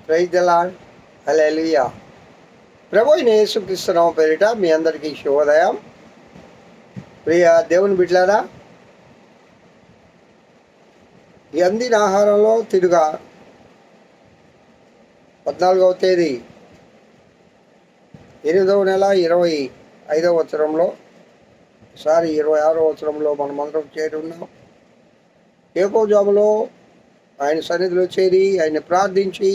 Praise the Lord. Hallelujah. ప్రభు అయిన యేసుక్రీస్తు నామమున పేరిట మీ అందరికీ శుభోదయం. ప్రియ దేవుని బిడ్డలారా, ఈ అందిన ఆహారంలో తిరుగా 14వ తేదీ 8వ నెల 25వ వచనంలో 26వ వచనంలో మనమందరం చేరి ఉన్నాం. ఏకోజాములో ఆయన సన్నిధిలో చేరి ఆయన ప్రార్థించి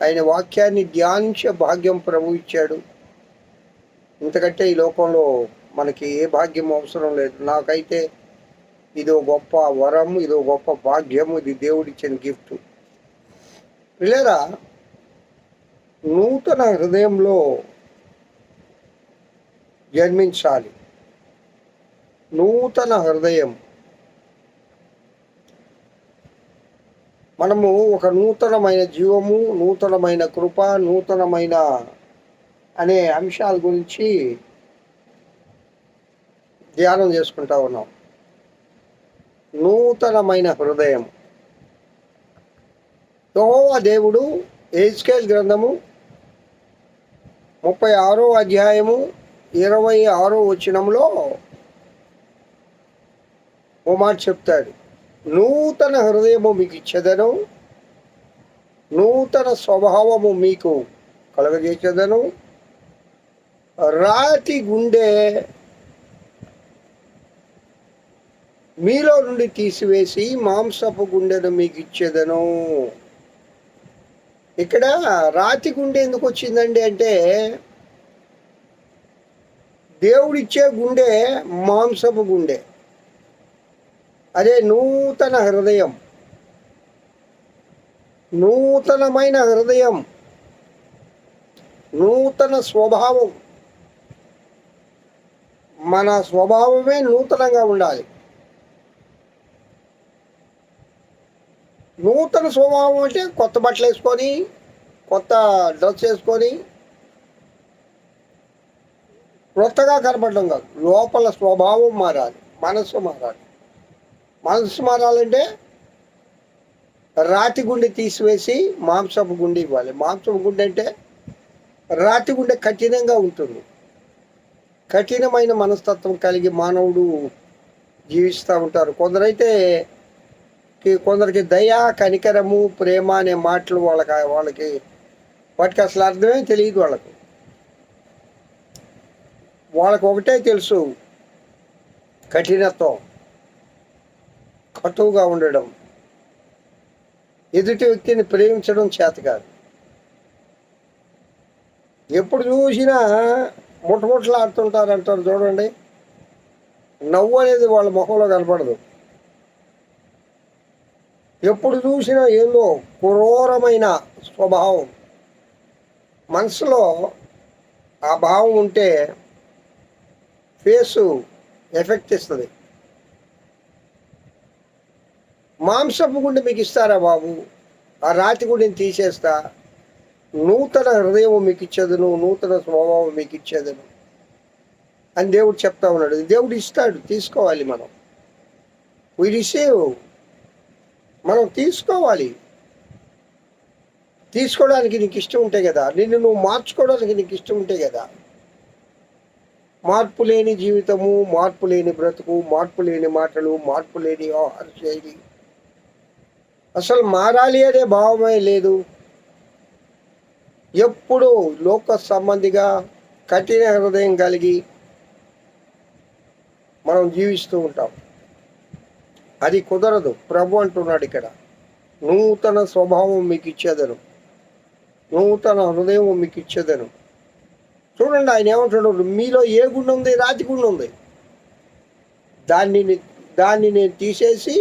ఆయన వాక్యాన్ని ధ్యానించే భాగ్యం ప్రభు ఇచ్చాడు. ఇంతకంటే ఈ లోకంలో మనకి ఏ భాగ్యం అవసరం లేదు. నాకైతే ఇదో గొప్ప వరం, ఇదో గొప్ప భాగ్యం, ఇది దేవుడిచ్చిన గిఫ్ట్. పిల్లరా, నూతన హృదయంలో జన్మించాలి. నూతన హృదయం. మనము ఒక నూతనమైన జీవము, నూతనమైన కృప, నూతనమైన అనే అంశాల గురించి ధ్యానం చేసుకుంటా ఉన్నాం. నూతనమైన హృదయం. యెహోవా దేవుడు యెహెజ్కేలు గ్రంథము 36వ అధ్యాయము 26వ వచనంలో ఓ మాట చెప్తాడు. నూతన హృదయము మీకు ఇచ్చేదను, నూతన స్వభావము మీకు కలగజేసేదను, రాతి గుండె మీలో నుండి తీసివేసి మాంసపు గుండెను మీకు ఇచ్చేదను. ఇక్కడ రాతి గుండె ఎందుకు వచ్చిందండి అంటే, దేవుడిచ్చే గుండె మాంసపు గుండె. అదే నూతన హృదయం, నూతనమైన హృదయం, నూతన స్వభావం. మన స్వభావమే నూతనంగా ఉండాలి. నూతన స్వభావం అంటే కొత్త బట్టలు వేసుకొని, కొత్త డ్రెస్ వేసుకొని కొత్తగా కనపడడం కాదు. లోపల స్వభావం మారాలి, మనస్సు మారాలి. మనసు మారాలంటే రాతి గుండె తీసివేసి మాంసపు గుండె ఇవ్వాలి. మాంసపు గుండె అంటే రాతి గుండె కఠినంగా ఉంటుంది. కఠినమైన మనస్తత్వం కలిగి మానవుడు జీవిస్తూ ఉంటారు. కొందరికి దయ, కనికరము, ప్రేమ అనే మాటలు వాళ్ళకి వాటికి అసలు అర్థమే తెలియదు. వాళ్ళకు ఒకటే తెలుసు, కఠినత్వం, కటువుగా ఉండడం, ఎదుటి వ్యక్తిని ప్రేమించడం చేత కాదు. ఎప్పుడు చూసినా ముట్టముట్టలాడుతుంటారు అంటారు చూడండి. నవ్వు అనేది వాళ్ళ ముఖంలో కనపడదు. ఎప్పుడు చూసినా ఏదో క్రూరమైన స్వభావం. మనసులో ఆ భావం ఉంటే ఫేసు ఎఫెక్ట్ ఇస్తుంది. మాంసపు గుండె మీకు ఇస్తారా బాబు? ఆ రాతి గుండెని తీసేస్తా, నూతన హృదయం మీకు ఇచ్చేదను, నూతన స్వభావం మీకు ఇచ్చేదను అని దేవుడు చెప్తా ఉన్నాడు. దేవుడు ఇస్తాడు, తీసుకోవాలి. వి రిసీవ్, మనం తీసుకోవాలి. తీసుకోవడానికి నీకు ఇష్టం ఉంటే కదా, నిన్ను నువ్వు మార్చుకోవడానికి నీకు ఇష్టం ఉంటే కదా. మార్పు లేని జీవితము, మార్పు లేని బ్రతుకు, మార్పు లేని మాటలు, మార్పు లేని ఆహార శైలి, అసలు మారాలి అనే భావమే లేదు. ఎప్పుడు లోక సంబంధిగా కఠిన హృదయం కలిగి మనం జీవిస్తూ ఉంటాం. అది కుదరదు. ప్రభు అంటున్నాడు ఇక్కడ, నూతన స్వభావం మీకు ఇచ్చేదను, నూతన హృదయం మీకు ఇచ్చేదను. చూడండి, ఆయన ఏమంటున్నాడు, మీలో ఏ గుండె ఉంది? రాతి గుండె ఉంది. దాన్ని నేను తీసేసి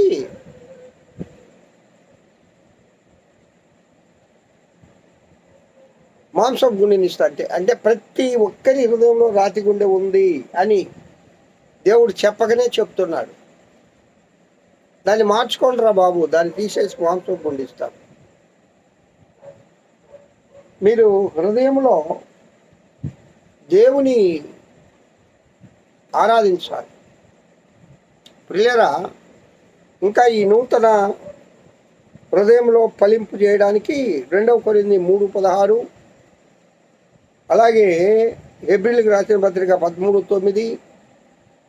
మాంసపు గుండెని ఇస్తా. అంటే ప్రతి ఒక్కరి హృదయంలో రాతి గుండె ఉంది అని దేవుడు చెప్పకనే చెప్తున్నాడు. దాన్ని మార్చుకోండి రా బాబు, దాన్ని తీసేసి మాంసపు గుండె ఇస్తాను. మీరు హృదయంలో దేవుని ఆరాధించాలి. ప్రియులారా, ఇంకా ఈ నూతన హృదయంలో ఫలింపు చేయడానికి 2 కొరింథీ 3:16, అలాగే హెబ్రీయులకు రాసిన పత్రిక 13:9,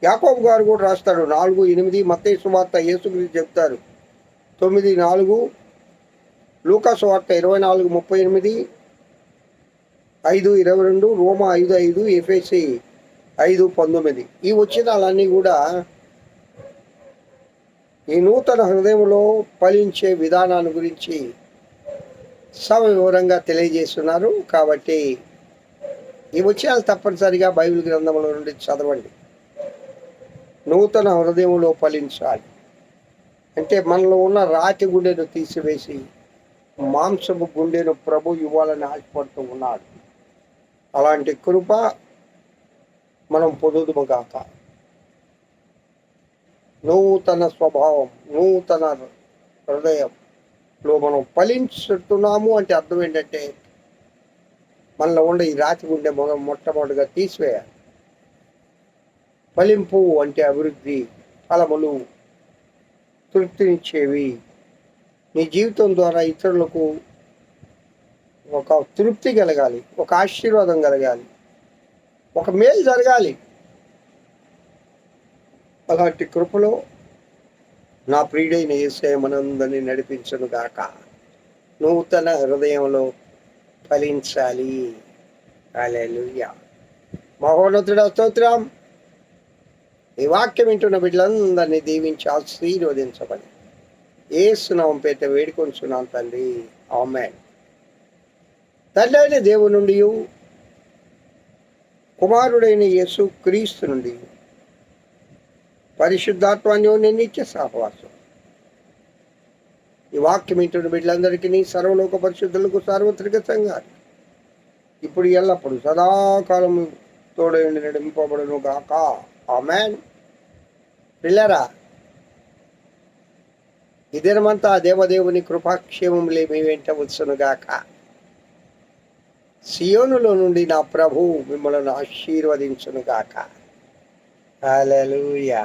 యాకోబు గారు కూడా రాస్తాడు 4:8, మత్తయి సువార్త యేసుక్రీస్తు చెప్తారు 9:4, లూకా సువార్త 24:38, 5:22, రోమా 5:5, ఎఫెసీ 5:19. ఈ వచనాలన్నీ కూడా ఈ నూతన హృదయంలో ఫలించే విధానాన్ని గురించి సవివరంగా తెలియజేస్తున్నారు. కాబట్టి ఈ వచనాలు తప్పనిసరిగా బైబిల్ గ్రంథంలో నుండి చదవండి. నూతన హృదయంలో ఫలించాలి అంటే మనలో ఉన్న రాతి గుండెను తీసివేసి మాంసపు గుండెను ప్రభు ఇవ్వాలని ఆశపడుతూ ఉన్నాడు. అలాంటి కృప మనం పొందుదుముగాక. నూతన స్వభావం, నూతన హృదయంలో మనం ఫలించుతున్నాము అంటే అర్థం ఏంటంటే మనలో ఉండే ఈ రాతి గుండె మొట్టమొదటిగా తీసివేయాలి. ఫలింపు అంటే అభివృద్ధి, ఫలములు, తృప్తినిచ్చేవి. నీ జీవితం ద్వారా ఇతరులకు ఒక తృప్తి కలగాలి, ఒక ఆశీర్వాదం కలగాలి, ఒక మేలు జరగాలి. అలాంటి కృపలో నా ప్రియుడైన యేసయ్య మనందరినీ నడిపించును గాక. నూతన హృదయంలో ఫలించాలి. హల్లెలూయా. మహోన్నతుడా స్తోత్రం. ఈ వాక్యం వింటున్న బిడ్డలందరినీ దీవించి ఆశీర్వదించబడి యేసు నామం పేరిట వేడుకొంచున్నాను తండ్రి. ఆమేన్. తండ్రి అయిన దేవుని నుండి, కుమారుడైన యేసు క్రీస్తు నుండి, పరిశుద్ధాత్మ నిత్య సహవాసం ఈ వాక్యం వింటున్న బిడ్డలందరికీ, సర్వలోక పరిశుద్ధులకు, సార్వత్రిక సంఘానికి ఇప్పుడు ఎల్లప్పుడు సదాకాలం తోడై ఉండి నడిపింపబడును గాక. ఆమేన్. పిల్లరా, ఈ దినమంతా దేవదేవుని కృపాక్షేమములే మీ వెంట వచ్చును గాక. సియోనులో నుండి నా ప్రభు మిమ్మల్ని ఆశీర్వదించును గాక. హల్లెలూయా.